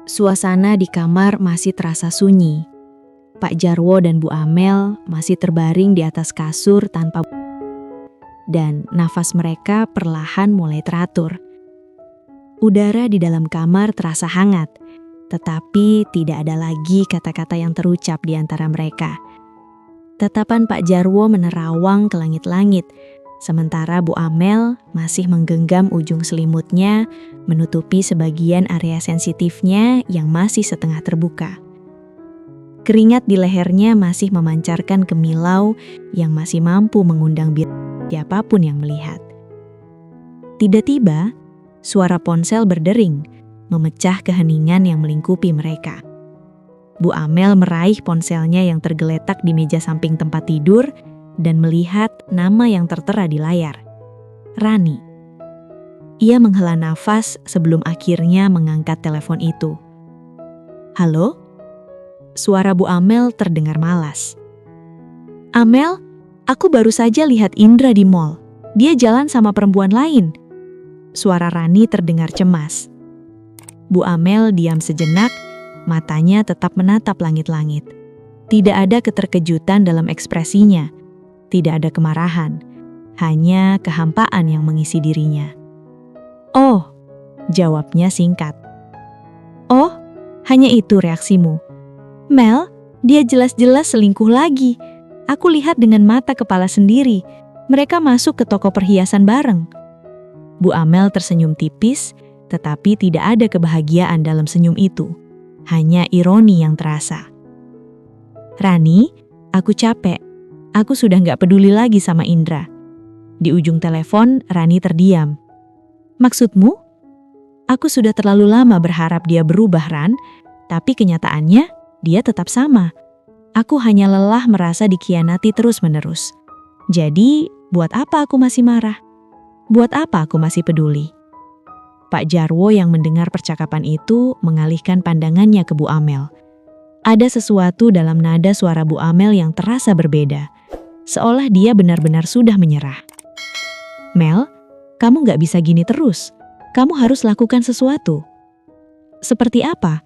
Suasana di kamar masih terasa sunyi. Pak Jarwo dan Bu Amel masih terbaring di atas kasur tanpa dan nafas mereka perlahan mulai teratur. Udara di dalam kamar terasa hangat, tetapi tidak ada lagi kata-kata yang terucap di antara mereka. Tatapan Pak Jarwo menerawang ke langit-langit, sementara Bu Amel masih menggenggam ujung selimutnya, menutupi sebagian area sensitifnya yang masih setengah terbuka. Keringat di lehernya masih memancarkan kemilau yang masih mampu mengundang siapapun yang melihat. Tiba-tiba, suara ponsel berdering, memecah keheningan yang melingkupi mereka. Bu Amel meraih ponselnya yang tergeletak di meja samping tempat tidur dan melihat nama yang tertera di layar. Rani. Ia menghela nafas sebelum akhirnya mengangkat telepon itu. Halo? Suara Bu Amel terdengar malas. Amel, aku baru saja lihat Indra di mall. Dia jalan sama perempuan lain. Suara Rani terdengar cemas. Bu Amel diam sejenak, matanya tetap menatap langit-langit. Tidak ada keterkejutan dalam ekspresinya. Tidak ada kemarahan, hanya kehampaan yang mengisi dirinya. Oh, jawabnya singkat. Oh, hanya itu reaksimu. Mel, dia jelas-jelas selingkuh lagi. Aku lihat dengan mata kepala sendiri. Mereka masuk ke toko perhiasan bareng. Bu Amel tersenyum tipis, tetapi tidak ada kebahagiaan dalam senyum itu. Hanya ironi yang terasa. Rani, aku capek. Aku sudah gak peduli lagi sama Indra. Di ujung telepon, Rani terdiam. Maksudmu? Aku sudah terlalu lama berharap dia berubah, Ran, tapi kenyataannya dia tetap sama. Aku hanya lelah merasa dikhianati terus-menerus. Jadi, buat apa aku masih marah? Buat apa aku masih peduli? Pak Jarwo yang mendengar percakapan itu mengalihkan pandangannya ke Bu Amel. Ada sesuatu dalam nada suara Bu Amel yang terasa berbeda. Seolah dia benar-benar sudah menyerah. Mel, kamu gak bisa gini terus. Kamu harus lakukan sesuatu. Seperti apa?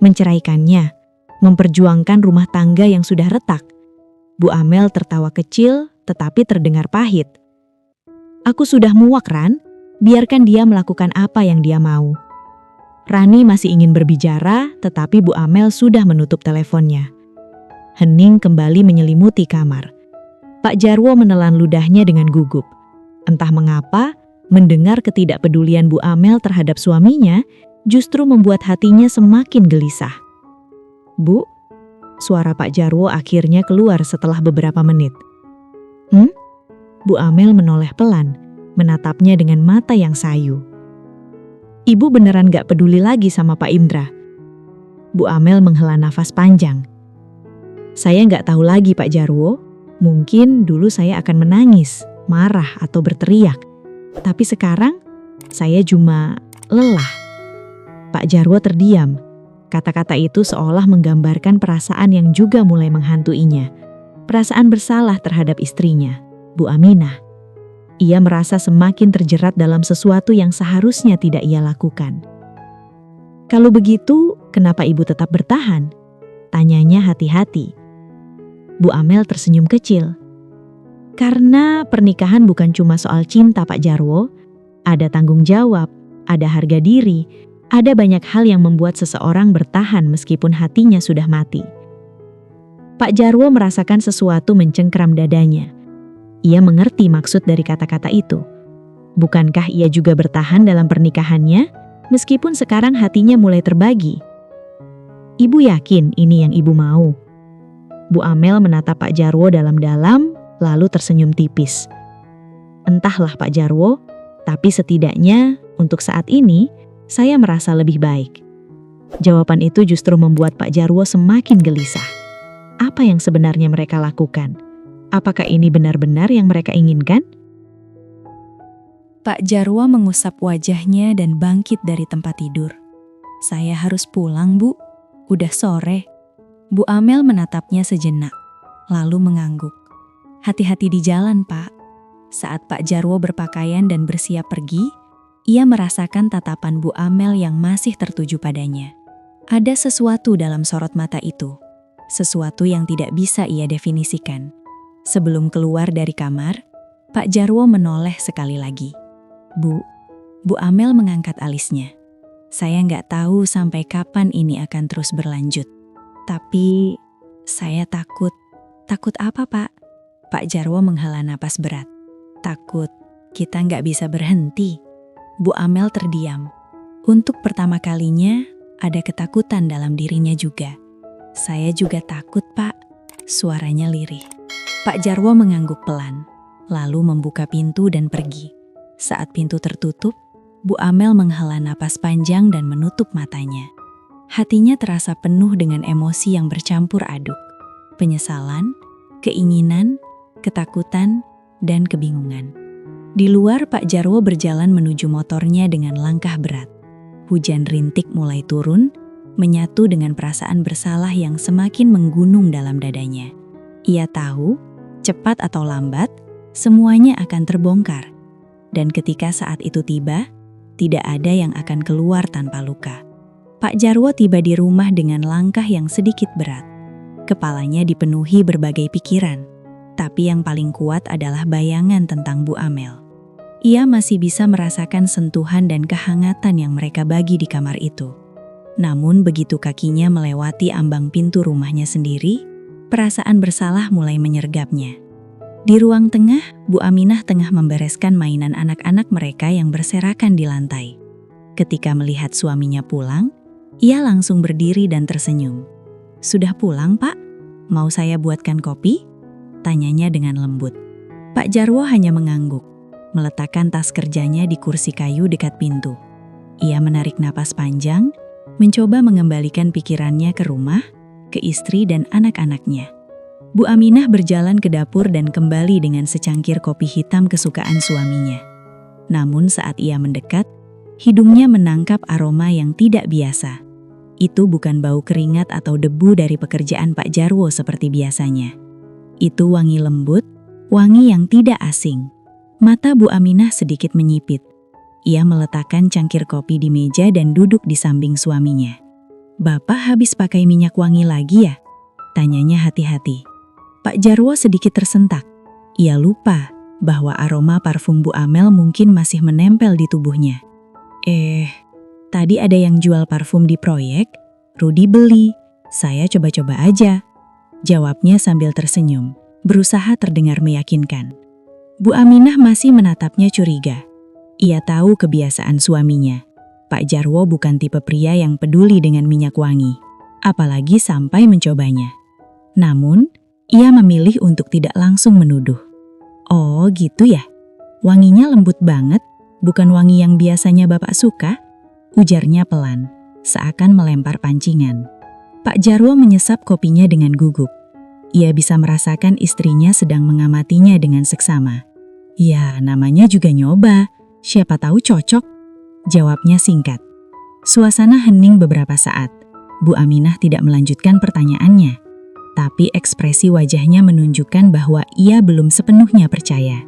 Menceraikannya, memperjuangkan rumah tangga yang sudah retak. Bu Amel tertawa kecil tetapi terdengar pahit. Aku sudah muak, Ran. Biarkan dia melakukan apa yang dia mau. Rani masih ingin berbicara, tetapi Bu Amel sudah menutup teleponnya. Hening kembali menyelimuti kamar. Pak Jarwo menelan ludahnya dengan gugup. Entah mengapa, mendengar ketidakpedulian Bu Amel terhadap suaminya justru membuat hatinya semakin gelisah. Bu, suara Pak Jarwo akhirnya keluar setelah beberapa menit. Bu Amel menoleh pelan, menatapnya dengan mata yang sayu. Ibu beneran gak peduli lagi sama Pak Indra? Bu Amel menghela nafas panjang. Saya gak tahu lagi, Pak Jarwo. Mungkin dulu saya akan menangis, marah atau berteriak. Tapi sekarang, saya cuma lelah. Pak Jarwo terdiam. Kata-kata itu seolah menggambarkan perasaan yang juga mulai menghantuinya. Perasaan bersalah terhadap istrinya, Bu Aminah. Ia merasa semakin terjerat dalam sesuatu yang seharusnya tidak ia lakukan. Kalau begitu, kenapa ibu tetap bertahan? Tanyanya hati-hati. Bu Amel tersenyum kecil. Karena pernikahan bukan cuma soal cinta, Pak Jarwo. Ada tanggung jawab, ada harga diri, ada banyak hal yang membuat seseorang bertahan meskipun hatinya sudah mati. Pak Jarwo merasakan sesuatu mencengkeram dadanya. Ia mengerti maksud dari kata-kata itu. Bukankah ia juga bertahan dalam pernikahannya, meskipun sekarang hatinya mulai terbagi? Ibu yakin ini yang ibu mau? Bu Amel menatap Pak Jarwo dalam-dalam, lalu tersenyum tipis. Entahlah Pak Jarwo, tapi setidaknya untuk saat ini, saya merasa lebih baik. Jawaban itu justru membuat Pak Jarwo semakin gelisah. Apa yang sebenarnya mereka lakukan? Apakah ini benar-benar yang mereka inginkan? Pak Jarwo mengusap wajahnya dan bangkit dari tempat tidur. Saya harus pulang, Bu. Udah sore. Bu Amel menatapnya sejenak, lalu mengangguk. Hati-hati di jalan, Pak. Saat Pak Jarwo berpakaian dan bersiap pergi, ia merasakan tatapan Bu Amel yang masih tertuju padanya. Ada sesuatu dalam sorot mata itu, sesuatu yang tidak bisa ia definisikan. Sebelum keluar dari kamar, Pak Jarwo menoleh sekali lagi. Bu Amel mengangkat alisnya. Saya nggak tahu sampai kapan ini akan terus berlanjut. Tapi saya takut. Takut apa, Pak? Pak Jarwo menghela napas berat. Takut kita nggak bisa berhenti. Bu Amel terdiam. Untuk pertama kalinya, ada ketakutan dalam dirinya juga. Saya juga takut, Pak. Suaranya lirih. Pak Jarwo mengangguk pelan, lalu membuka pintu dan pergi. Saat pintu tertutup, Bu Amel menghela napas panjang dan menutup matanya. Hatinya terasa penuh dengan emosi yang bercampur aduk. Penyesalan, keinginan, ketakutan, dan kebingungan. Di luar, Pak Jarwo berjalan menuju motornya dengan langkah berat. Hujan rintik mulai turun, menyatu dengan perasaan bersalah yang semakin menggunung dalam dadanya. Ia tahu, cepat atau lambat, semuanya akan terbongkar. Dan ketika saat itu tiba, tidak ada yang akan keluar tanpa luka. Pak Jarwo tiba di rumah dengan langkah yang sedikit berat. Kepalanya dipenuhi berbagai pikiran, tapi yang paling kuat adalah bayangan tentang Bu Amel. Ia masih bisa merasakan sentuhan dan kehangatan yang mereka bagi di kamar itu. Namun begitu kakinya melewati ambang pintu rumahnya sendiri, perasaan bersalah mulai menyergapnya. Di ruang tengah, Bu Aminah tengah membereskan mainan anak-anak mereka yang berserakan di lantai. Ketika melihat suaminya pulang, ia langsung berdiri dan tersenyum. "Sudah pulang, Pak? Mau saya buatkan kopi?" tanyanya dengan lembut. Pak Jarwo hanya mengangguk, meletakkan tas kerjanya di kursi kayu dekat pintu. Ia menarik napas panjang, mencoba mengembalikan pikirannya ke rumah, ke istri dan anak-anaknya. Bu Aminah berjalan ke dapur dan kembali dengan secangkir kopi hitam kesukaan suaminya. Namun saat ia mendekat, hidungnya menangkap aroma yang tidak biasa. Itu bukan bau keringat atau debu dari pekerjaan Pak Jarwo seperti biasanya. Itu wangi lembut, wangi yang tidak asing. Mata Bu Aminah sedikit menyipit. Ia meletakkan cangkir kopi di meja dan duduk di samping suaminya. "Bapak habis pakai minyak wangi lagi ya?" tanyanya hati-hati. Pak Jarwo sedikit tersentak. Ia lupa bahwa aroma parfum Bu Amel mungkin masih menempel di tubuhnya. Tadi ada yang jual parfum di proyek, Rudi beli, saya coba-coba aja," jawabnya sambil tersenyum, berusaha terdengar meyakinkan. Bu Aminah masih menatapnya curiga. Ia tahu kebiasaan suaminya. Pak Jarwo bukan tipe pria yang peduli dengan minyak wangi, apalagi sampai mencobanya. Namun, ia memilih untuk tidak langsung menuduh. "Oh gitu ya? Wanginya lembut banget, bukan wangi yang biasanya Bapak suka?" ujarnya pelan, seakan melempar pancingan. Pak Jarwo menyesap kopinya dengan gugup. Ia bisa merasakan istrinya sedang mengamatinya dengan seksama. "Ya, namanya juga nyoba, siapa tahu cocok," jawabnya singkat. Suasana hening beberapa saat. Bu Aminah tidak melanjutkan pertanyaannya. Tapi ekspresi wajahnya menunjukkan bahwa ia belum sepenuhnya percaya.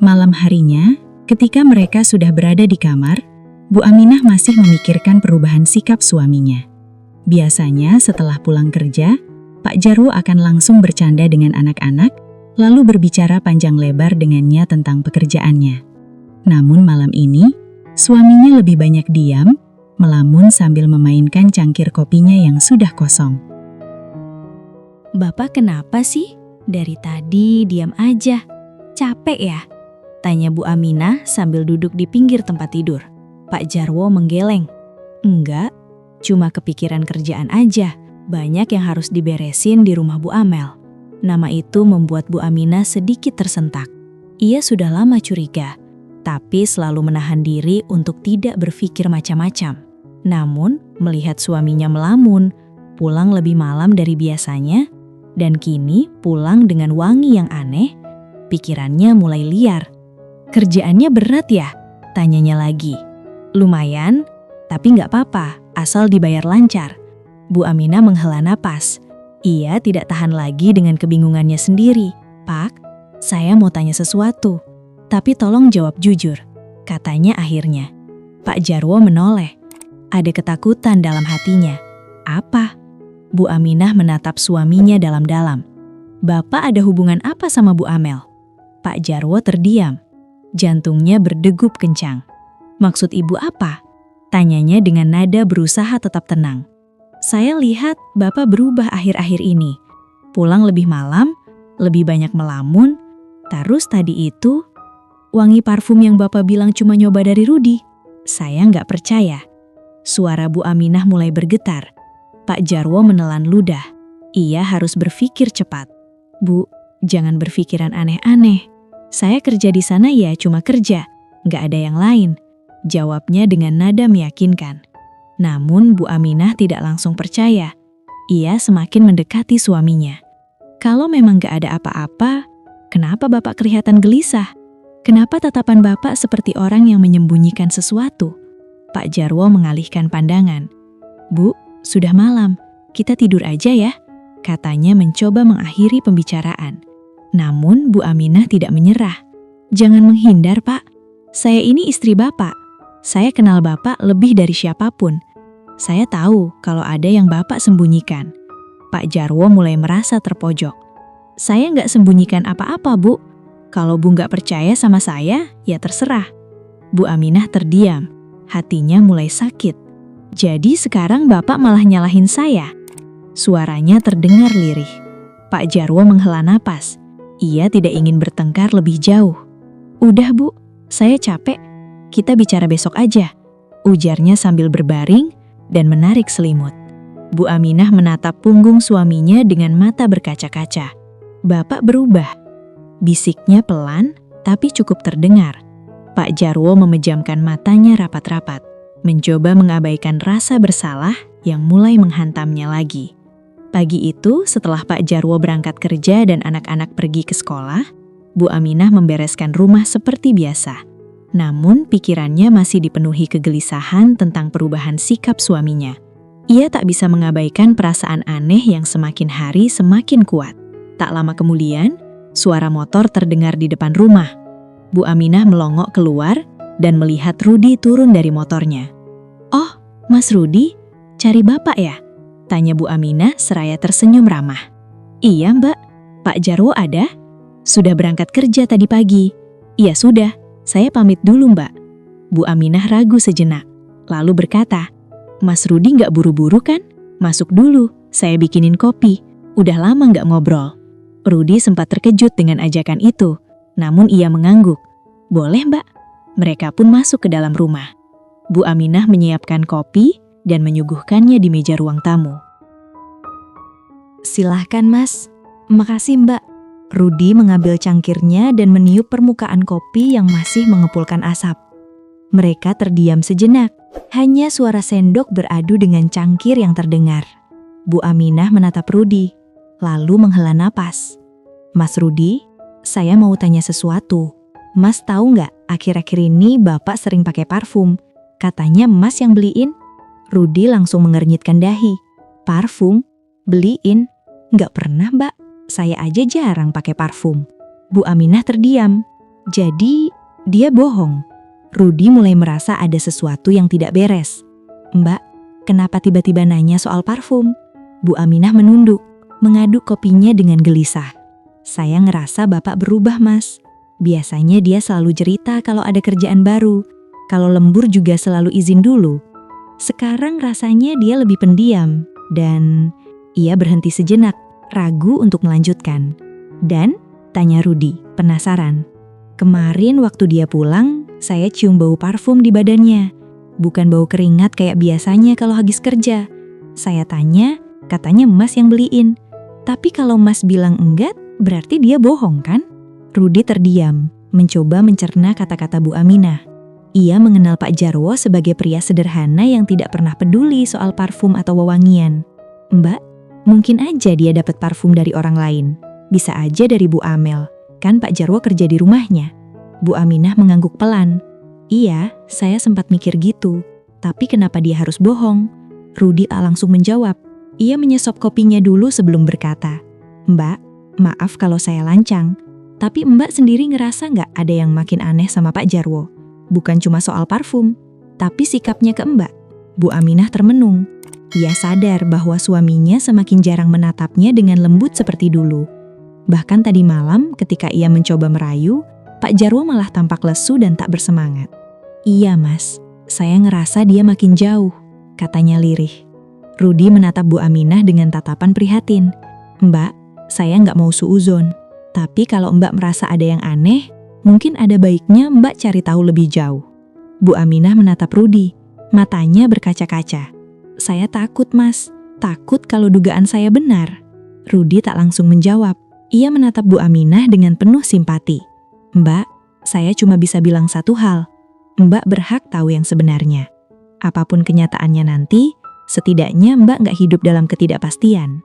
Malam harinya, ketika mereka sudah berada di kamar, Bu Aminah masih memikirkan perubahan sikap suaminya. Biasanya setelah pulang kerja, Pak Jarwo akan langsung bercanda dengan anak-anak, lalu berbicara panjang lebar dengannya tentang pekerjaannya. Namun malam ini, suaminya lebih banyak diam, melamun sambil memainkan cangkir kopinya yang sudah kosong. "Bapak kenapa sih? Dari tadi diam aja. Capek ya?" tanya Bu Aminah sambil duduk di pinggir tempat tidur. Pak Jarwo menggeleng. "Enggak, cuma kepikiran kerjaan aja. Banyak yang harus diberesin di rumah Bu Amel." Nama itu membuat Bu Aminah sedikit tersentak. Ia sudah lama curiga, tapi selalu menahan diri untuk tidak berpikir macam-macam. Namun, melihat suaminya melamun, pulang lebih malam dari biasanya, dan kini pulang dengan wangi yang aneh, pikirannya mulai liar. "Kerjaannya berat ya?" tanyanya lagi. "Lumayan, tapi nggak apa-apa, asal dibayar lancar." Bu Aminah menghela napas. Ia tidak tahan lagi dengan kebingungannya sendiri. "Pak, saya mau tanya sesuatu, tapi tolong jawab jujur," katanya akhirnya. Pak Jarwo menoleh. Ada ketakutan dalam hatinya. Apa? Bu Aminah menatap suaminya dalam-dalam. Bapak ada hubungan apa sama Bu Amel? Pak Jarwo terdiam. Jantungnya berdegup kencang. Maksud ibu apa? Tanyanya dengan nada berusaha tetap tenang. Saya lihat Bapak berubah akhir-akhir ini. Pulang lebih malam, lebih banyak melamun. Terus tadi itu, wangi parfum yang Bapak bilang cuma nyoba dari Rudi. Saya nggak percaya. Suara Bu Aminah mulai bergetar. Pak Jarwo menelan ludah. Ia harus berpikir cepat. Bu, jangan berpikiran aneh-aneh. Saya kerja di sana ya cuma kerja, nggak ada yang lain. Jawabnya dengan nada meyakinkan. Namun Bu Aminah tidak langsung percaya. Ia semakin mendekati suaminya. Kalau memang nggak ada apa-apa, kenapa Bapak kelihatan gelisah? Kenapa tatapan Bapak seperti orang yang menyembunyikan sesuatu? Pak Jarwo mengalihkan pandangan. Bu, sudah malam, kita tidur aja ya, katanya mencoba mengakhiri pembicaraan. Namun Bu Aminah tidak menyerah. Jangan menghindar, Pak. Saya ini istri Bapak. Saya kenal Bapak lebih dari siapapun. Saya tahu kalau ada yang Bapak sembunyikan. Pak Jarwo mulai merasa terpojok. Saya nggak sembunyikan apa-apa, Bu. Kalau Bu nggak percaya sama saya, ya terserah. Bu Aminah terdiam. Hatinya mulai sakit. Jadi sekarang Bapak malah nyalahin saya. Suaranya terdengar lirih. Pak Jarwo menghela napas. Ia tidak ingin bertengkar lebih jauh. Udah Bu, saya capek. Kita bicara besok aja. Ujarnya sambil berbaring dan menarik selimut. Bu Aminah menatap punggung suaminya dengan mata berkaca-kaca. Bapak berubah. Bisiknya pelan tapi cukup terdengar. Pak Jarwo memejamkan matanya rapat-rapat. Mencoba mengabaikan rasa bersalah yang mulai menghantamnya lagi. Pagi itu, setelah Pak Jarwo berangkat kerja dan anak-anak pergi ke sekolah, Bu Aminah membereskan rumah seperti biasa. Namun, pikirannya masih dipenuhi kegelisahan tentang perubahan sikap suaminya. Ia tak bisa mengabaikan perasaan aneh yang semakin hari semakin kuat. Tak lama kemudian, suara motor terdengar di depan rumah. Bu Aminah melongok keluar dan melihat Rudi turun dari motornya. "Oh, Mas Rudi, cari Bapak ya?" tanya Bu Aminah seraya tersenyum ramah. "Iya Mbak, Pak Jarwo ada? Sudah berangkat kerja tadi pagi." "Iya sudah, saya pamit dulu Mbak." Bu Aminah ragu sejenak, lalu berkata, "Mas Rudi nggak buru-buru kan? Masuk dulu, saya bikinin kopi. Udah lama nggak ngobrol." Rudi sempat terkejut dengan ajakan itu, namun ia mengangguk. "Boleh Mbak." Mereka pun masuk ke dalam rumah. Bu Aminah menyiapkan kopi dan menyuguhkannya di meja ruang tamu. "Silahkan Mas." "Makasih Mbak." Rudi mengambil cangkirnya dan meniup permukaan kopi yang masih mengepulkan asap. Mereka terdiam sejenak, hanya suara sendok beradu dengan cangkir yang terdengar. Bu Aminah menatap Rudi, lalu menghela napas. "Mas Rudi, saya mau tanya sesuatu. Mas tahu nggak, akhir-akhir ini Bapak sering pakai parfum. Katanya Mas yang beliin." Rudi langsung mengernyitkan dahi. "Parfum? Beliin? Nggak pernah Mbak, saya aja jarang pakai parfum." Bu Aminah terdiam. Jadi, dia bohong. Rudi mulai merasa ada sesuatu yang tidak beres. "Mbak, kenapa tiba-tiba nanya soal parfum?" Bu Aminah menunduk, mengaduk kopinya dengan gelisah. "Saya ngerasa Bapak berubah Mas. Biasanya dia selalu cerita kalau ada kerjaan baru. Kalau lembur juga selalu izin dulu. Sekarang rasanya dia lebih pendiam." Dan ia berhenti sejenak, ragu untuk melanjutkan. "Dan?" tanya Rudi, penasaran. "Kemarin waktu dia pulang, saya cium bau parfum di badannya. Bukan bau keringat kayak biasanya kalau habis kerja. Saya tanya, katanya Mas yang beliin. Tapi kalau Mas bilang enggak, berarti dia bohong kan?" Rudi terdiam, mencoba mencerna kata-kata Bu Aminah. Ia mengenal Pak Jarwo sebagai pria sederhana yang tidak pernah peduli soal parfum atau wewangian. "Mbak, mungkin aja dia dapat parfum dari orang lain. Bisa aja dari Bu Amel, kan Pak Jarwo kerja di rumahnya." Bu Aminah mengangguk pelan. "Iya, saya sempat mikir gitu. Tapi kenapa dia harus bohong?" Rudi langsung menjawab. Ia menyesop kopinya dulu sebelum berkata, "Mbak, maaf kalau saya lancang. Tapi Mbak sendiri ngerasa nggak ada yang makin aneh sama Pak Jarwo? Bukan cuma soal parfum, tapi sikapnya ke Mbak." Bu Aminah termenung. Ia sadar bahwa suaminya semakin jarang menatapnya dengan lembut seperti dulu. Bahkan tadi malam ketika ia mencoba merayu, Pak Jarwo malah tampak lesu dan tak bersemangat. "Iya Mas, saya ngerasa dia makin jauh," katanya lirih. Rudi menatap Bu Aminah dengan tatapan prihatin. "Mbak, saya nggak mau suuzon. Tapi kalau Mbak merasa ada yang aneh, mungkin ada baiknya Mbak cari tahu lebih jauh." Bu Aminah menatap Rudi, matanya berkaca-kaca. "Saya takut Mas, takut kalau dugaan saya benar." Rudi tak langsung menjawab. Ia menatap Bu Aminah dengan penuh simpati. "Mbak, saya cuma bisa bilang satu hal. Mbak berhak tahu yang sebenarnya. Apapun kenyataannya nanti, setidaknya Mbak nggak hidup dalam ketidakpastian."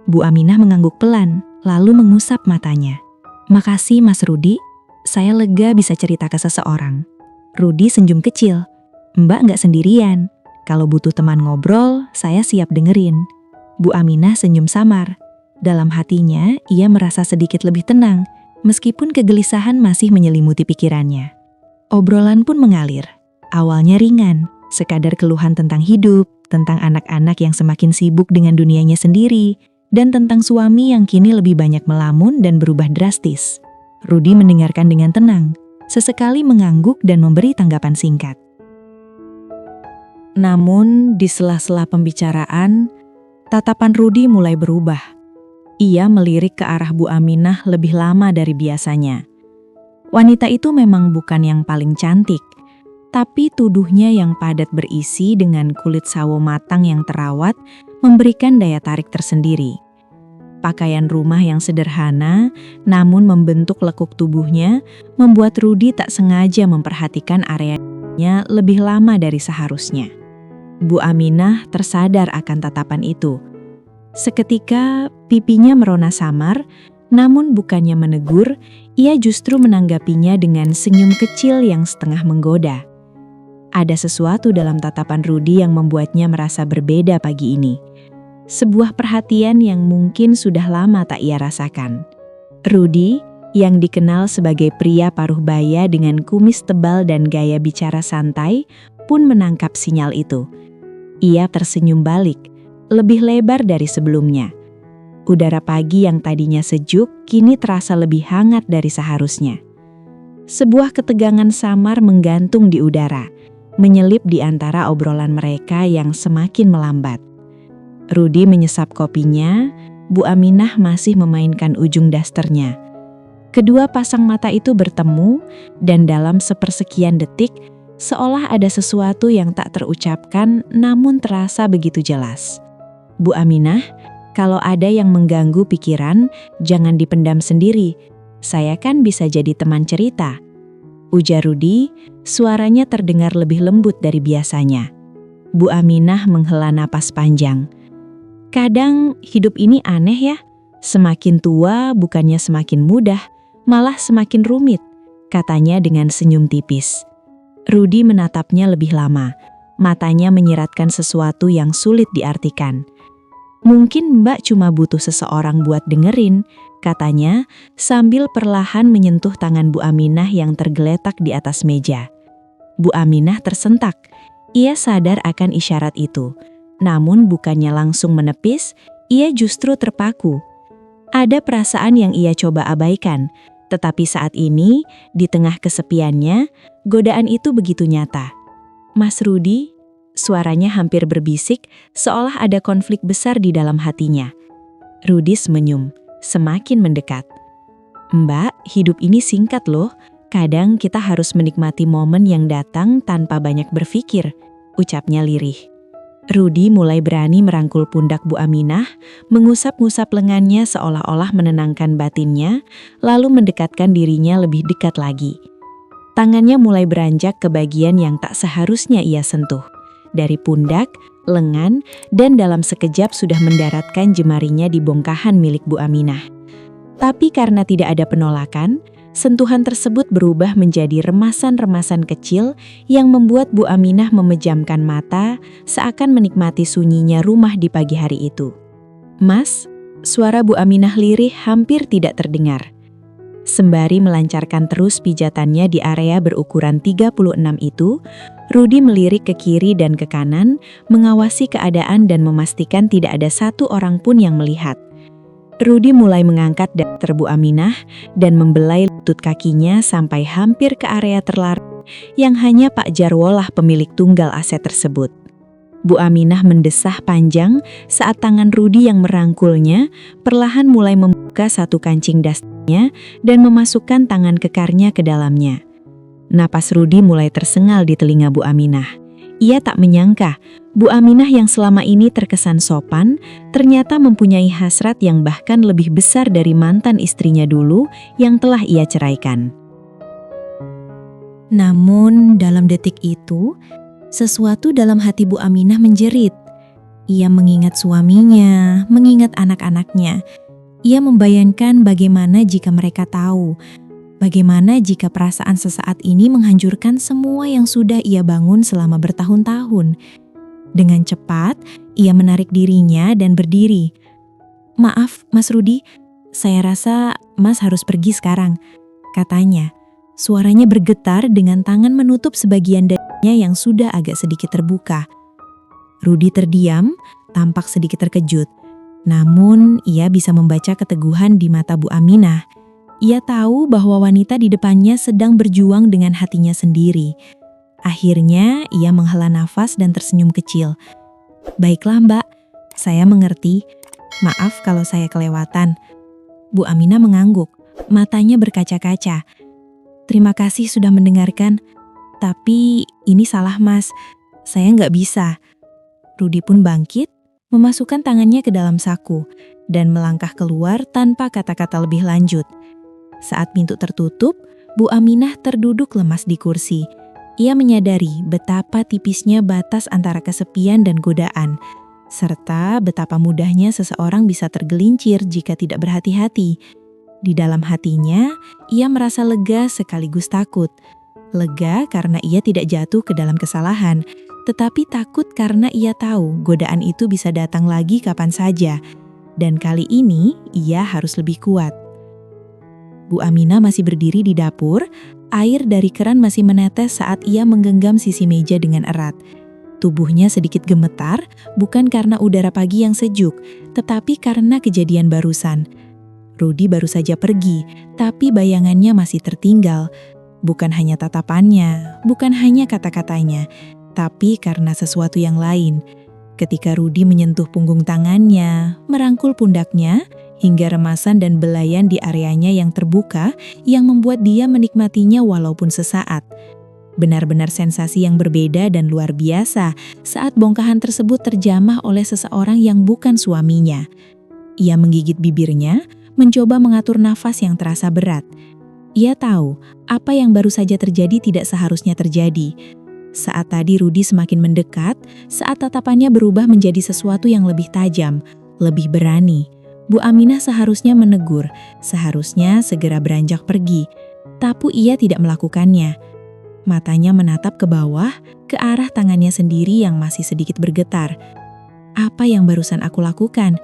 Bu Aminah mengangguk pelan, lalu mengusap matanya. "Makasih Mas Rudi, saya lega bisa cerita ke seseorang." Rudi senyum kecil. "Mbak nggak sendirian. Kalau butuh teman ngobrol, saya siap dengerin." Bu Aminah senyum samar. Dalam hatinya, ia merasa sedikit lebih tenang, meskipun kegelisahan masih menyelimuti pikirannya. Obrolan pun mengalir. Awalnya ringan, sekadar keluhan tentang hidup, tentang anak-anak yang semakin sibuk dengan dunianya sendiri, dan tentang suami yang kini lebih banyak melamun dan berubah drastis. Rudi mendengarkan dengan tenang, sesekali mengangguk dan memberi tanggapan singkat. Namun, di sela-sela pembicaraan, tatapan Rudi mulai berubah. Ia melirik ke arah Bu Aminah lebih lama dari biasanya. Wanita itu memang bukan yang paling cantik, tapi tubuhnya yang padat berisi dengan kulit sawo matang yang terawat memberikan daya tarik tersendiri. Pakaian rumah yang sederhana namun membentuk lekuk tubuhnya membuat Rudi tak sengaja memperhatikan areanya lebih lama dari seharusnya. Bu Aminah tersadar akan tatapan itu. Seketika pipinya merona samar, namun bukannya menegur, ia justru menanggapinya dengan senyum kecil yang setengah menggoda. Ada sesuatu dalam tatapan Rudi yang membuatnya merasa berbeda pagi ini. Sebuah perhatian yang mungkin sudah lama tak ia rasakan. Rudi, yang dikenal sebagai pria paruh baya dengan kumis tebal dan gaya bicara santai, pun menangkap sinyal itu. Ia tersenyum balik, lebih lebar dari sebelumnya. Udara pagi yang tadinya sejuk kini terasa lebih hangat dari seharusnya. Sebuah ketegangan samar menggantung di udara, menyelip di antara obrolan mereka yang semakin melambat. Rudi menyesap kopinya, Bu Aminah masih memainkan ujung dasternya. Kedua pasang mata itu bertemu, dan dalam sepersekian detik, seolah ada sesuatu yang tak terucapkan namun terasa begitu jelas. "Bu Aminah, kalau ada yang mengganggu pikiran, jangan dipendam sendiri. Saya kan bisa jadi teman cerita," ujar Rudi, suaranya terdengar lebih lembut dari biasanya. Bu Aminah menghela napas panjang. "Kadang hidup ini aneh ya, semakin tua bukannya semakin mudah, malah semakin rumit," katanya dengan senyum tipis. Rudi menatapnya lebih lama, matanya menyiratkan sesuatu yang sulit diartikan. "Mungkin Mbak cuma butuh seseorang buat dengerin," katanya sambil perlahan menyentuh tangan Bu Aminah yang tergeletak di atas meja. Bu Aminah tersentak, ia sadar akan isyarat itu. Namun bukannya langsung menepis, ia justru terpaku. Ada perasaan yang ia coba abaikan, tetapi saat ini, di tengah kesepiannya, godaan itu begitu nyata. "Mas Rudi," suaranya hampir berbisik, seolah ada konflik besar di dalam hatinya. Rudi semenyum, semakin mendekat. "Mbak, hidup ini singkat loh. Kadang kita harus menikmati momen yang datang tanpa banyak berpikir," ucapnya lirih. Rudi mulai berani merangkul pundak Bu Aminah, mengusap-ngusap lengannya seolah-olah menenangkan batinnya, lalu mendekatkan dirinya lebih dekat lagi. Tangannya mulai beranjak ke bagian yang tak seharusnya ia sentuh. Dari pundak, lengan, dan dalam sekejap sudah mendaratkan jemarinya di bongkahan milik Bu Aminah. Tapi karena tidak ada penolakan, sentuhan tersebut berubah menjadi remasan-remasan kecil yang membuat Bu Aminah memejamkan mata seakan menikmati sunyinya rumah di pagi hari itu. "Mas," suara Bu Aminah lirih hampir tidak terdengar. Sembari melancarkan terus pijatannya di area berukuran 36 itu, Rudy melirik ke kiri dan ke kanan, mengawasi keadaan dan memastikan tidak ada satu orang pun yang melihat. Rudy mulai mengangkat daster Bu Aminah dan membelai lutut kakinya sampai hampir ke area terlarang yang hanya Pak Jarwo lah pemilik tunggal aset tersebut. Bu Aminah mendesah panjang saat tangan Rudy yang merangkulnya perlahan mulai membuka satu kancing dasternya dan memasukkan tangan kekarnya ke dalamnya. Napas Rudy mulai tersengal di telinga Bu Aminah. Ia tak menyangka Bu Aminah yang selama ini terkesan sopan ternyata mempunyai hasrat yang bahkan lebih besar dari mantan istrinya dulu yang telah ia ceraikan. Namun dalam detik itu, sesuatu dalam hati Bu Aminah menjerit. Ia mengingat suaminya, mengingat anak-anaknya. Ia membayangkan bagaimana jika mereka tahu, bagaimana jika perasaan sesaat ini menghancurkan semua yang sudah ia bangun selama bertahun-tahun. Dengan cepat, ia menarik dirinya dan berdiri. "Maaf, Mas Rudy, saya rasa Mas harus pergi sekarang," katanya. Suaranya bergetar dengan tangan menutup sebagian darinya yang sudah agak sedikit terbuka. Rudy terdiam, tampak sedikit terkejut. Namun, ia bisa membaca keteguhan di mata Bu Aminah. Ia tahu bahwa wanita di depannya sedang berjuang dengan hatinya sendiri. Akhirnya, ia menghela nafas dan tersenyum kecil. "Baiklah Mbak, saya mengerti. Maaf kalau saya kelewatan." Bu Aminah mengangguk, matanya berkaca-kaca. "Terima kasih sudah mendengarkan, tapi ini salah Mas, saya nggak bisa." Rudy pun bangkit, memasukkan tangannya ke dalam saku, dan melangkah keluar tanpa kata-kata lebih lanjut. Saat pintu tertutup, Bu Aminah terduduk lemas di kursi. Ia menyadari betapa tipisnya batas antara kesepian dan godaan, serta betapa mudahnya seseorang bisa tergelincir jika tidak berhati-hati. Di dalam hatinya, ia merasa lega sekaligus takut. Lega karena ia tidak jatuh ke dalam kesalahan, tetapi takut karena ia tahu godaan itu bisa datang lagi kapan saja. Dan kali ini, ia harus lebih kuat. Bu Aminah masih berdiri di dapur, air dari keran masih menetes saat ia menggenggam sisi meja dengan erat. Tubuhnya sedikit gemetar, bukan karena udara pagi yang sejuk, tetapi karena kejadian barusan. Rudy baru saja pergi, tapi bayangannya masih tertinggal. Bukan hanya tatapannya, bukan hanya kata-katanya, tapi karena sesuatu yang lain. Ketika Rudy menyentuh punggung tangannya, merangkul pundaknya, hingga remasan dan belayan di areanya yang terbuka, yang membuat dia menikmatinya walaupun sesaat. Benar-benar sensasi yang berbeda dan luar biasa saat bongkahan tersebut terjamah oleh seseorang yang bukan suaminya. Ia menggigit bibirnya, mencoba mengatur nafas yang terasa berat. Ia tahu apa yang baru saja terjadi tidak seharusnya terjadi. Saat tadi Rudy semakin mendekat, saat tatapannya berubah menjadi sesuatu yang lebih tajam, lebih berani. Bu Aminah seharusnya menegur, seharusnya segera beranjak pergi. Tapi ia tidak melakukannya. Matanya menatap ke bawah, ke arah tangannya sendiri yang masih sedikit bergetar. "Apa yang barusan aku lakukan?"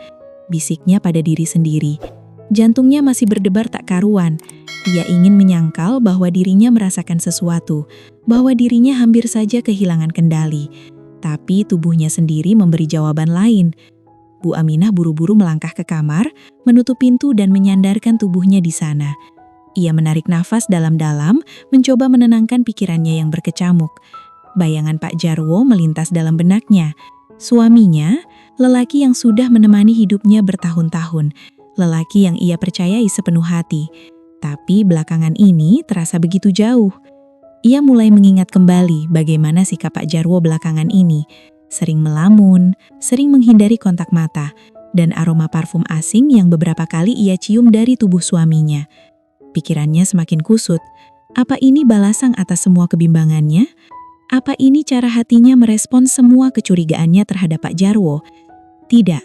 bisiknya pada diri sendiri. Jantungnya masih berdebar tak karuan. Ia ingin menyangkal bahwa dirinya merasakan sesuatu, bahwa dirinya hampir saja kehilangan kendali. Tapi tubuhnya sendiri memberi jawaban lain. Bu Aminah buru-buru melangkah ke kamar, menutup pintu dan menyandarkan tubuhnya di sana. Ia menarik nafas dalam-dalam, mencoba menenangkan pikirannya yang berkecamuk. Bayangan Pak Jarwo melintas dalam benaknya. Suaminya, lelaki yang sudah menemani hidupnya bertahun-tahun, lelaki yang ia percayai sepenuh hati. Tapi belakangan ini terasa begitu jauh. Ia mulai mengingat kembali bagaimana sikap Pak Jarwo belakangan ini. Sering melamun, sering menghindari kontak mata, dan aroma parfum asing yang beberapa kali ia cium dari tubuh suaminya. Pikirannya semakin kusut. Apa ini balasan atas semua kebimbangannya? Apa ini cara hatinya merespons semua kecurigaannya terhadap Pak Jarwo? Tidak.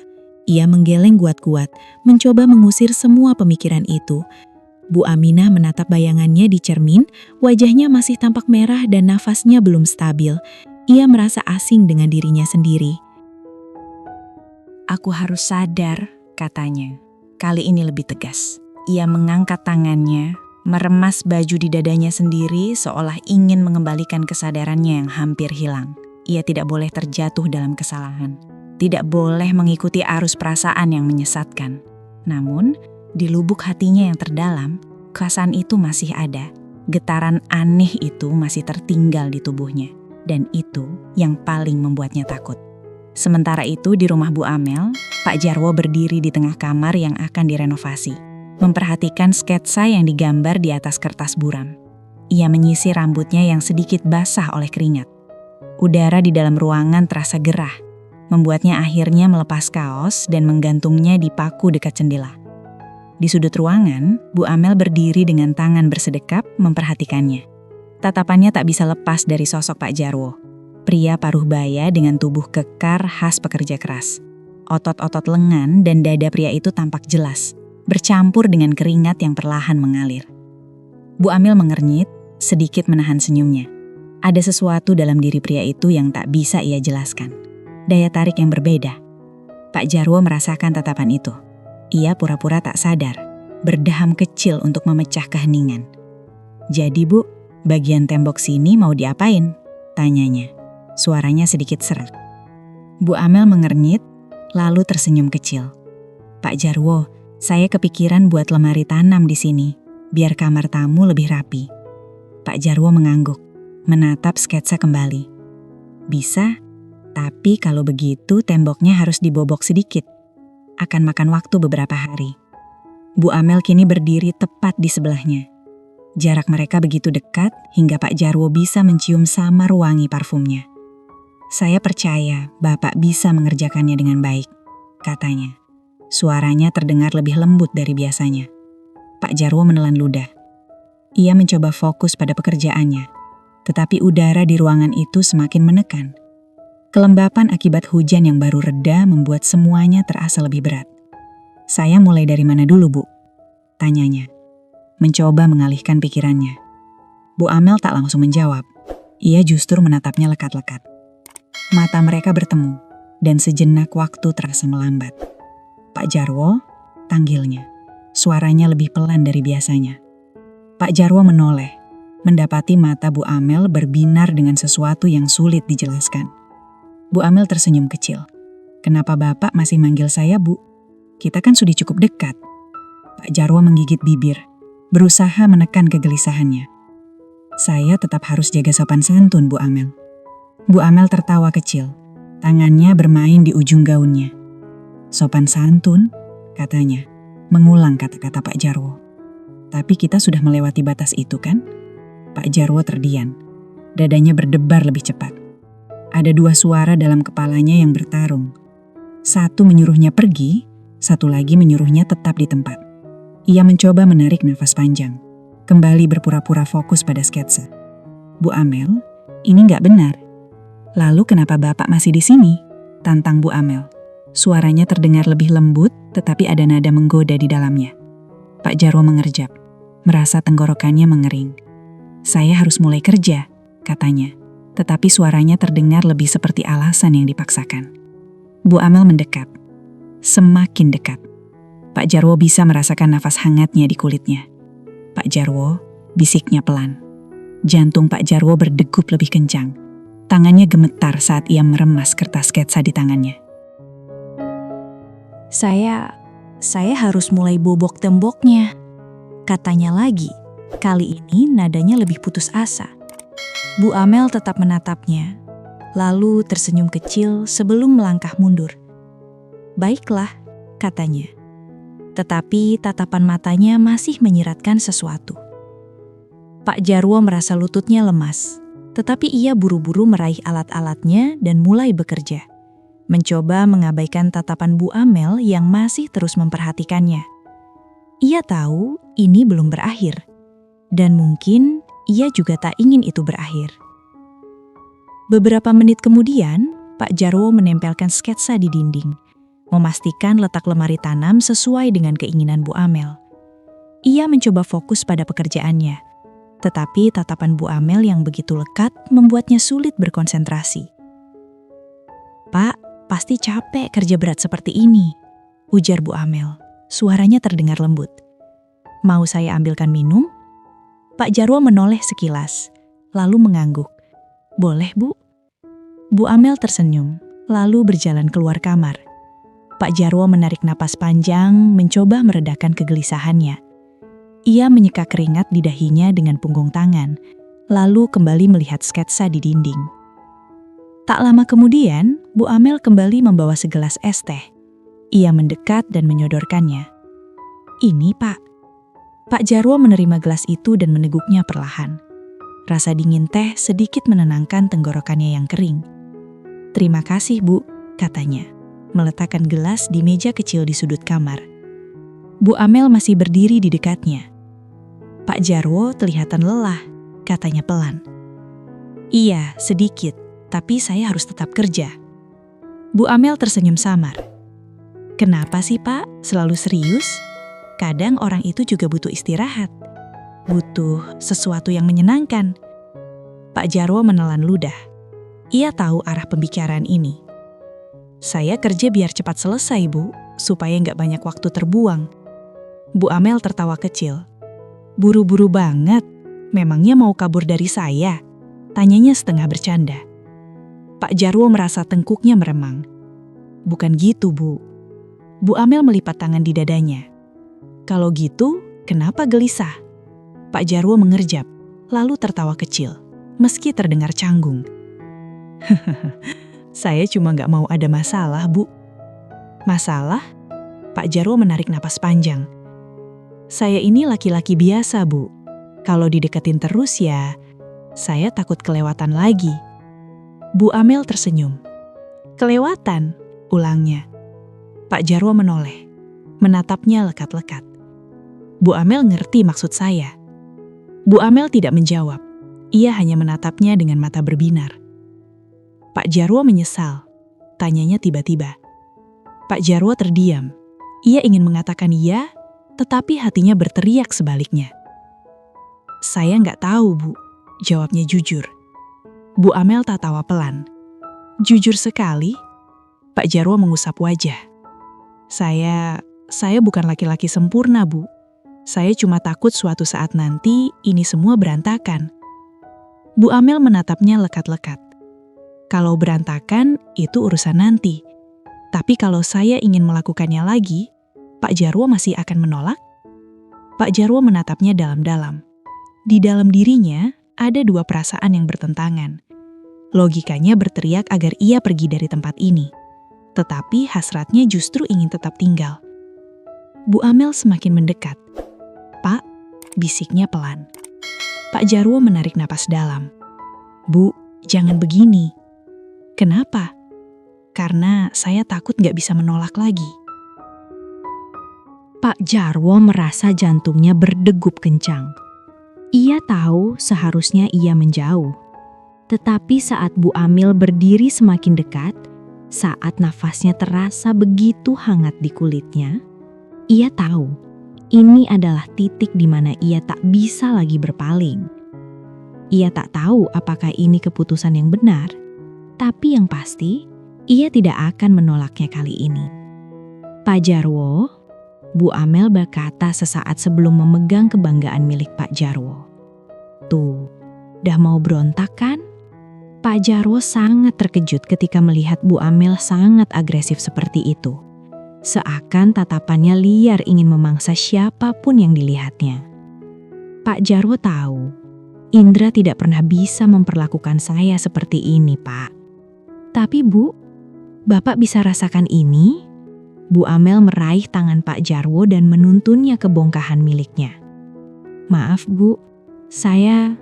Ia menggeleng kuat-kuat, mencoba mengusir semua pemikiran itu. Bu Aminah menatap bayangannya di cermin, wajahnya masih tampak merah dan nafasnya belum stabil. Ia merasa asing dengan dirinya sendiri. "Aku harus sadar," katanya. Kali ini lebih tegas. Ia mengangkat tangannya, meremas baju di dadanya sendiri seolah ingin mengembalikan kesadarannya yang hampir hilang. Ia tidak boleh terjatuh dalam kesalahan, tidak boleh mengikuti arus perasaan yang menyesatkan. Namun, di lubuk hatinya yang terdalam, perasaan itu masih ada. Getaran aneh itu masih tertinggal di tubuhnya, dan itu yang paling membuatnya takut. Sementara itu di rumah Bu Amel, Pak Jarwo berdiri di tengah kamar yang akan direnovasi, memperhatikan sketsa yang digambar di atas kertas buram. Ia menyisir rambutnya yang sedikit basah oleh keringat. Udara di dalam ruangan terasa gerah, membuatnya akhirnya melepas kaos dan menggantungnya di paku dekat jendela. Di sudut ruangan, Bu Amel berdiri dengan tangan bersedekap memperhatikannya. Tatapannya tak bisa lepas dari sosok Pak Jarwo, pria paruh baya dengan tubuh kekar khas pekerja keras. Otot-otot lengan dan dada pria itu tampak jelas, bercampur dengan keringat yang perlahan mengalir. Bu Amel mengernyit, sedikit menahan senyumnya. Ada sesuatu dalam diri pria itu yang tak bisa ia jelaskan. Daya tarik yang berbeda. Pak Jarwo merasakan tatapan itu. Ia pura-pura tak sadar, berdeham kecil untuk memecah keheningan. "Jadi Bu, bagian tembok sini mau diapain?" tanyanya. Suaranya sedikit serak. Bu Amel mengernyit, lalu tersenyum kecil. "Pak Jarwo, saya kepikiran buat lemari tanam di sini, biar kamar tamu lebih rapi." Pak Jarwo mengangguk, menatap sketsa kembali. "Bisa, tapi kalau begitu temboknya harus dibobok sedikit. Akan makan waktu beberapa hari." Bu Amel kini berdiri tepat di sebelahnya. Jarak mereka begitu dekat hingga Pak Jarwo bisa mencium samar wangi parfumnya. "Saya percaya Bapak bisa mengerjakannya dengan baik," katanya. Suaranya terdengar lebih lembut dari biasanya. Pak Jarwo menelan ludah. Ia mencoba fokus pada pekerjaannya, tetapi udara di ruangan itu semakin menekan. Kelembapan akibat hujan yang baru reda membuat semuanya terasa lebih berat. "Saya mulai dari mana dulu, Bu?" tanyanya, mencoba mengalihkan pikirannya. Bu Amel tak langsung menjawab. Ia justru menatapnya lekat-lekat. Mata mereka bertemu, dan sejenak waktu terasa melambat. "Pak Jarwo," tanggilnya. Suaranya lebih pelan dari biasanya. Pak Jarwo menoleh, mendapati mata Bu Amel berbinar dengan sesuatu yang sulit dijelaskan. Bu Amel tersenyum kecil. "Kenapa Bapak masih manggil saya, Bu? Kita kan sudah cukup dekat." Pak Jarwo menggigit bibir, berusaha menekan kegelisahannya. "Saya tetap harus jaga sopan santun, Bu Amel." Bu Amel tertawa kecil, tangannya bermain di ujung gaunnya. "Sopan santun," katanya, mengulang kata-kata Pak Jarwo. "Tapi kita sudah melewati batas itu kan?" Pak Jarwo terdiam, dadanya berdebar lebih cepat. Ada dua suara dalam kepalanya yang bertarung. Satu menyuruhnya pergi, satu lagi menyuruhnya tetap di tempat. Ia mencoba menarik nafas panjang, kembali berpura-pura fokus pada sketsa. "Bu Amel, ini nggak benar." "Lalu kenapa Bapak masih di sini?" tantang Bu Amel. Suaranya terdengar lebih lembut, tetapi ada nada menggoda di dalamnya. Pak Jarwo mengerjap, merasa tenggorokannya mengering. "Saya harus mulai kerja," katanya, tetapi suaranya terdengar lebih seperti alasan yang dipaksakan. Bu Amel mendekat, semakin dekat. Pak Jarwo bisa merasakan nafas hangatnya di kulitnya. "Pak Jarwo," bisiknya pelan. Jantung Pak Jarwo berdegup lebih kencang. Tangannya gemetar saat ia meremas kertas sketsa di tangannya. Saya harus mulai bobok temboknya," katanya lagi. Kali ini nadanya lebih putus asa. Bu Amel tetap menatapnya, lalu tersenyum kecil sebelum melangkah mundur. "Baiklah," katanya. Tetapi tatapan matanya masih menyiratkan sesuatu. Pak Jarwo merasa lututnya lemas, tetapi ia buru-buru meraih alat-alatnya dan mulai bekerja, mencoba mengabaikan tatapan Bu Amel yang masih terus memperhatikannya. Ia tahu ini belum berakhir, dan mungkin ia juga tak ingin itu berakhir. Beberapa menit kemudian, Pak Jarwo menempelkan sketsa di dinding, memastikan letak lemari tanam sesuai dengan keinginan Bu Amel. Ia mencoba fokus pada pekerjaannya, tetapi tatapan Bu Amel yang begitu lekat membuatnya sulit berkonsentrasi. "Pak, pasti capek kerja berat seperti ini," ujar Bu Amel. Suaranya terdengar lembut. "Mau saya ambilkan minum?" Pak Jarwo menoleh sekilas, lalu mengangguk. "Boleh, Bu." Bu Amel tersenyum, lalu berjalan keluar kamar. Pak Jarwo menarik napas panjang, mencoba meredakan kegelisahannya. Ia menyeka keringat di dahinya dengan punggung tangan, lalu kembali melihat sketsa di dinding. Tak lama kemudian, Bu Amel kembali membawa segelas es teh. Ia mendekat dan menyodorkannya. "Ini, Pak." Pak Jarwo menerima gelas itu dan meneguknya perlahan. Rasa dingin teh sedikit menenangkan tenggorokannya yang kering. "Terima kasih, Bu," katanya, meletakkan gelas di meja kecil di sudut kamar. Bu Amel masih berdiri di dekatnya. "Pak Jarwo kelihatan lelah," katanya pelan. "Iya, sedikit, tapi saya harus tetap kerja." Bu Amel tersenyum samar. "Kenapa sih, Pak? Selalu serius? Kadang orang itu juga butuh istirahat. Butuh sesuatu yang menyenangkan." Pak Jarwo menelan ludah. Ia tahu arah pembicaraan ini. "Saya kerja biar cepat selesai, Bu, supaya nggak banyak waktu terbuang." Bu Amel tertawa kecil. "Buru-buru banget. Memangnya mau kabur dari saya?" tanyanya setengah bercanda. Pak Jarwo merasa tengkuknya meremang. "Bukan gitu, Bu." Bu Amel melipat tangan di dadanya. "Kalau gitu, kenapa gelisah?" Pak Jarwo mengerjap, lalu tertawa kecil, meski terdengar canggung. "Saya cuma nggak mau ada masalah, Bu." "Masalah?" Pak Jarwo menarik napas panjang. "Saya ini laki-laki biasa, Bu. Kalau dideketin terus ya, saya takut kelewatan lagi." Bu Amel tersenyum. "Kelewatan?" ulangnya. Pak Jarwo menoleh, menatapnya lekat-lekat. Bu Amel ngerti maksud saya. Bu Amel tidak menjawab. Ia hanya menatapnya dengan mata berbinar. Pak Jarwo menyesal, tanyanya tiba-tiba. Pak Jarwo terdiam. Ia ingin mengatakan iya, tetapi hatinya berteriak sebaliknya. "Saya nggak tahu, Bu," jawabnya jujur. Bu Amel tertawa pelan. "Jujur sekali?" Pak Jarwo mengusap wajah. Saya bukan laki-laki sempurna, Bu. Saya cuma takut suatu saat nanti ini semua berantakan." Bu Amel menatapnya lekat-lekat. "Kalau berantakan, itu urusan nanti. Tapi kalau saya ingin melakukannya lagi, Pak Jarwo masih akan menolak?" Pak Jarwo menatapnya dalam-dalam. Di dalam dirinya ada dua perasaan yang bertentangan. Logikanya berteriak agar ia pergi dari tempat ini. Tetapi hasratnya justru ingin tetap tinggal. Bu Amel semakin mendekat. "Pak," bisiknya pelan. Pak Jarwo menarik napas dalam. "Bu, jangan begini." "Kenapa?" "Karena saya takut gak bisa menolak lagi." Pak Jarwo merasa jantungnya berdegup kencang. Ia tahu seharusnya ia menjauh. Tetapi saat Bu Amel berdiri semakin dekat, saat nafasnya terasa begitu hangat di kulitnya, ia tahu ini adalah titik di mana ia tak bisa lagi berpaling. Ia tak tahu apakah ini keputusan yang benar, tapi yang pasti, ia tidak akan menolaknya kali ini. "Pak Jarwo," Bu Amel berkata sesaat sebelum memegang kebanggaan milik Pak Jarwo. "Tuh, dah mau berontak kan?" Pak Jarwo sangat terkejut ketika melihat Bu Amel sangat agresif seperti itu. Seakan tatapannya liar ingin memangsa siapapun yang dilihatnya. Pak Jarwo tahu, Indra tidak pernah bisa memperlakukan saya seperti ini, Pak. "Tapi Bu, Bapak bisa rasakan ini?" Bu Amel meraih tangan Pak Jarwo dan menuntunnya ke bongkahan miliknya. "Maaf, Bu, saya..."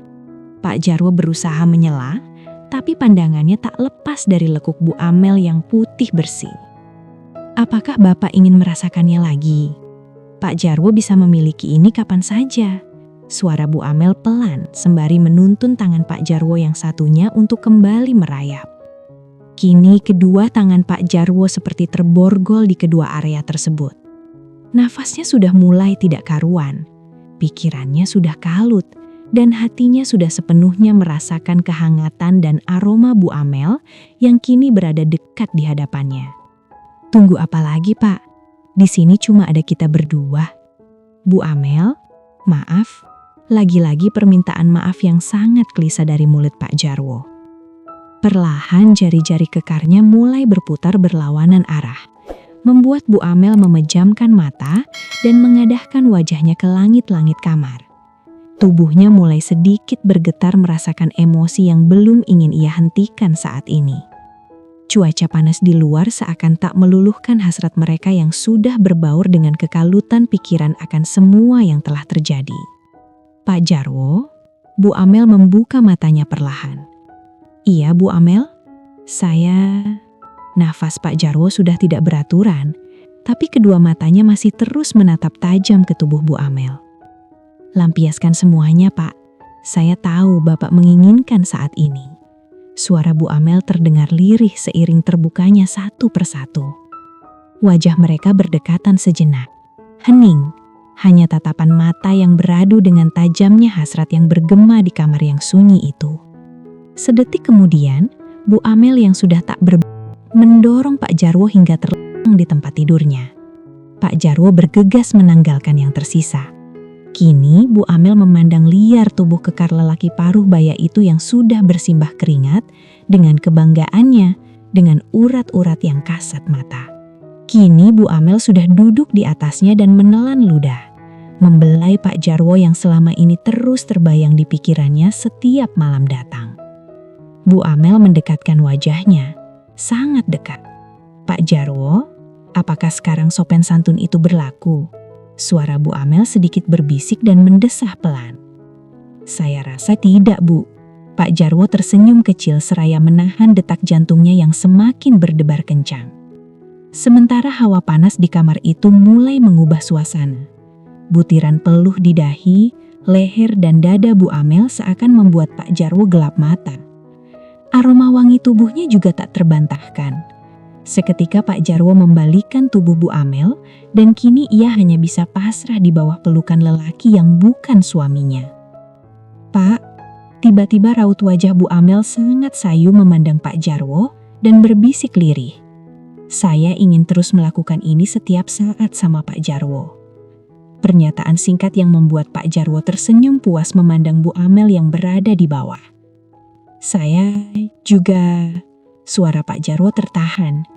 Pak Jarwo berusaha menyela, tapi pandangannya tak lepas dari lekuk Bu Amel yang putih bersih. "Apakah Bapak ingin merasakannya lagi? Pak Jarwo bisa memiliki ini kapan saja." Suara Bu Amel pelan sembari menuntun tangan Pak Jarwo yang satunya untuk kembali merayap. Kini kedua tangan Pak Jarwo seperti terborgol di kedua area tersebut. Nafasnya sudah mulai tidak karuan, pikirannya sudah kalut, dan hatinya sudah sepenuhnya merasakan kehangatan dan aroma Bu Amel yang kini berada dekat di hadapannya. "Tunggu apa lagi, Pak? Di sini cuma ada kita berdua." "Bu Amel, maaf, Lagi-lagi permintaan maaf yang sangat klise dari mulut Pak Jarwo. Perlahan jari-jari kekarnya mulai berputar berlawanan arah, membuat Bu Amel memejamkan mata dan mengadahkan wajahnya ke langit-langit kamar. Tubuhnya mulai sedikit bergetar merasakan emosi yang belum ingin ia hentikan saat ini. Cuaca panas di luar seakan tak meluluhkan hasrat mereka yang sudah berbaur dengan kekalutan pikiran akan semua yang telah terjadi. Pak Jarwo, Bu Amel membuka matanya perlahan. Iya, Bu Amel, saya... Nafas Pak Jarwo sudah tidak beraturan, tapi kedua matanya masih terus menatap tajam ke tubuh Bu Amel. Lampiaskan semuanya, Pak. Saya tahu Bapak menginginkan saat ini. Suara Bu Amel terdengar lirih seiring terbukanya satu persatu. Wajah mereka berdekatan sejenak. Hening, hanya tatapan mata yang beradu dengan tajamnya hasrat yang bergema di kamar yang sunyi itu. Sedetik kemudian, Bu Amel yang sudah tak mendorong Pak Jarwo hingga terlentang di tempat tidurnya. Pak Jarwo bergegas menanggalkan yang tersisa. Kini Bu Amel memandang liar tubuh kekar lelaki paruh baya itu yang sudah bersimbah keringat dengan kebanggaannya dengan urat-urat yang kasat mata. Kini Bu Amel sudah duduk di atasnya dan menelan ludah, membelai Pak Jarwo yang selama ini terus terbayang di pikirannya setiap malam datang. Bu Amel mendekatkan wajahnya, sangat dekat. Pak Jarwo, apakah sekarang sopan santun itu berlaku? Suara Bu Amel sedikit berbisik dan mendesah pelan. Saya rasa tidak, Bu. Pak Jarwo tersenyum kecil seraya menahan detak jantungnya yang semakin berdebar kencang. Sementara hawa panas di kamar itu mulai mengubah suasana. Butiran peluh di dahi, leher dan dada Bu Amel seakan membuat Pak Jarwo gelap mata. Aroma wangi tubuhnya juga tak terbantahkan. Seketika Pak Jarwo membalikan tubuh Bu Amel dan kini ia hanya bisa pasrah di bawah pelukan lelaki yang bukan suaminya. Pak, tiba-tiba raut wajah Bu Amel sangat sayu memandang Pak Jarwo dan berbisik lirih. Saya ingin terus melakukan ini setiap saat sama Pak Jarwo. Pernyataan singkat yang membuat Pak Jarwo tersenyum puas memandang Bu Amel yang berada di bawah. Saya juga... Suara Pak Jarwo tertahan.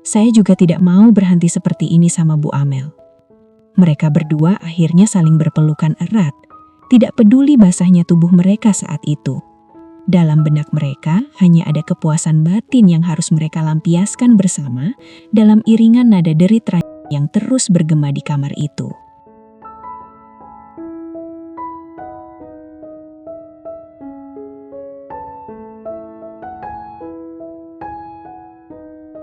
Saya juga tidak mau berhenti seperti ini sama Bu Amel. Mereka berdua akhirnya saling berpelukan erat, tidak peduli basahnya tubuh mereka saat itu. Dalam benak mereka hanya ada kepuasan batin yang harus mereka lampiaskan bersama dalam iringan nada derit yang terus bergema di kamar itu.